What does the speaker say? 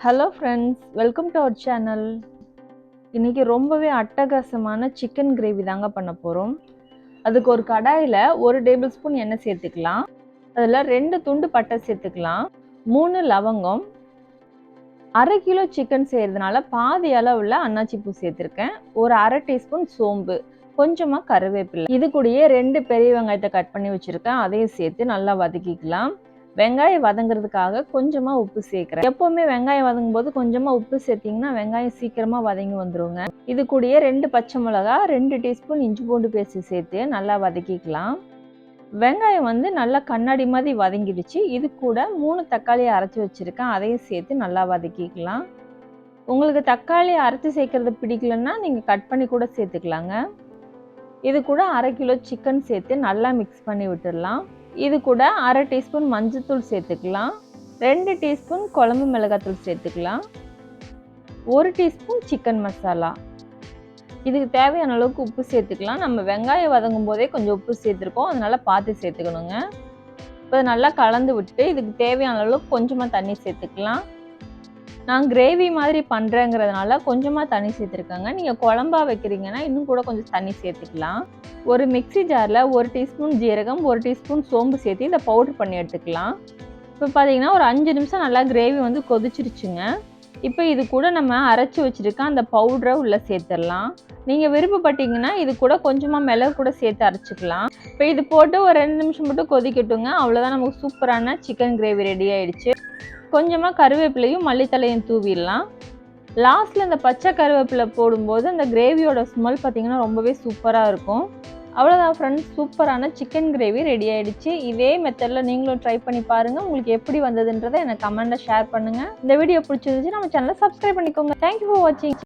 Hello friends, welcome to our channel. இன்னைக்கு ரொம்பவே அட்டகாசமான சிக்கன் கிரேவி தாங்க பண்ண போகிறோம். அதுக்கு ஒரு கடாயில் 1 டேபிள் ஸ்பூன் எண்ணெய் சேர்த்துக்கலாம். அதில் 2 துண்டு பட்டை சேர்த்துக்கலாம், 3 லவங்கம், 1/2 கிலோ சிக்கன் செய்கிறதுனால பாதி அளவில் அன்னாச்சி பூ சேர்த்துருக்கேன், ஒரு 1/2 டீஸ்பூன் சோம்பு, கொஞ்சமாக கருவேப்பிலை. இது கூடயே 2 பெரிய வெங்காயத்தை கட் பண்ணி வச்சுருக்கேன், அதையும் சேர்த்து நல்லா வதக்கிக்கலாம். வெங்காயம் வதங்குறதுக்காக கொஞ்சமாக உப்பு சேர்க்குறேன். எப்போவுமே வெங்காயம் வதங்கும் போது கொஞ்சமாக உப்பு சேர்த்திங்கன்னா வெங்காயம் சீக்கிரமாக வதங்கி வந்துடுங்க. இது கூடயே 2 பச்சை மிளகா, 2 டீஸ்பூன் இஞ்சி பூண்டு பேஸ்ட் சேர்த்து நல்லா வதக்கிக்கலாம். வெங்காயம் நல்லா கண்ணாடி மாதிரி வதங்கிடுச்சு. இது கூட 3 தக்காளியை அரைச்சி வச்சுருக்கேன், அதையும் சேர்த்து நல்லா வதக்கிக்கலாம். உங்களுக்கு தக்காளி அரைச்சி சேர்க்கறது பிடிக்கலன்னா நீங்கள் கட் பண்ணி கூட சேர்த்துக்கலாங்க. இது கூட 1/2 கிலோ சிக்கன் சேர்த்து நல்லா மிக்ஸ் பண்ணி விட்டுடலாம். இது கூட 1/2 டீஸ்பூன் மஞ்சள்தூள் சேர்த்துக்கலாம், 2 டீஸ்பூன் குழம்பு மிளகாத்தூள் சேர்த்துக்கலாம், 1 டீஸ்பூன் சிக்கன் மசாலா. இதுக்கு தேவையான அளவுக்கு உப்பு சேர்த்துக்கலாம். நம்ம வெங்காயம் வதங்கும் போதே கொஞ்சம் உப்பு சேர்த்துருக்கோம், அதனால பார்த்து சேர்த்துக்கணுங்க. இப்போ நல்லா கலந்து விட்டு இதுக்கு தேவையான அளவுக்கு கொஞ்சமாக தண்ணி சேர்த்துக்கலாம். நான் கிரேவி மாதிரி பண்ணுறேங்கிறதுனால கொஞ்சமாக தண்ணி சேர்த்துருக்கேங்க. நீங்கள் குழம்பா வைக்கிறீங்கன்னா இன்னும் கூட கொஞ்சம் தண்ணி சேர்த்துக்கலாம். ஒரு மிக்ஸி ஜாரில் 1 டீஸ்பூன் ஜீரகம், 1 டீஸ்பூன் சோம்பு சேர்த்து இதை பவுடர் பண்ணி எடுத்துக்கலாம். இப்போ பார்த்தீங்கன்னா ஒரு 5 நிமிஷம் நல்லா கிரேவி கொதிச்சிருச்சுங்க. இப்போ இது கூட நம்ம அரைச்சி வச்சுருக்க அந்த பவுடரை உள்ளே சேர்த்துடலாம். நீங்கள் விருப்பப்பட்டீங்கன்னா இது கூட கொஞ்சமாக மிளகு கூட சேர்த்து அரைச்சிக்கலாம். இப்போ இது போட்டு ஒரு 2 நிமிஷம் மட்டும் கொதிக்கட்டுங்க. அவ்வளோதான், நமக்கு சூப்பரான சிக்கன் கிரேவி ரெடி ஆகிடுச்சு. கொஞ்சமாக கருவேப்பிலையும் மல்லித்தலையும் தூவிடலாம். லாஸ்ட்டில் இந்த பச்சை கருவேப்பிலை போடும்போது அந்த கிரேவியோட ஸ்மெல் பார்த்திங்கன்னா ரொம்பவே சூப்பராக இருக்கும். அவ்வளோதான் ஃப்ரெண்ட்ஸ், சூப்பரான சிக்கன் கிரேவி ரெடி ஆகிடுச்சு. இதே மெத்தடில் நீங்களும் ட்ரை பண்ணி பாருங்கள். உங்களுக்கு எப்படி வந்ததுன்றதை எனக்கு கமெண்ட்டில் ஷேர் பண்ணுங்கள். இந்த வீடியோ பிடிச்சிருந்துச்சு நம்ம சேனலை சப்ஸ்கிரைப் பண்ணிக்கோங்க. தேங்க்யூ ஃபார் வாட்சிங்.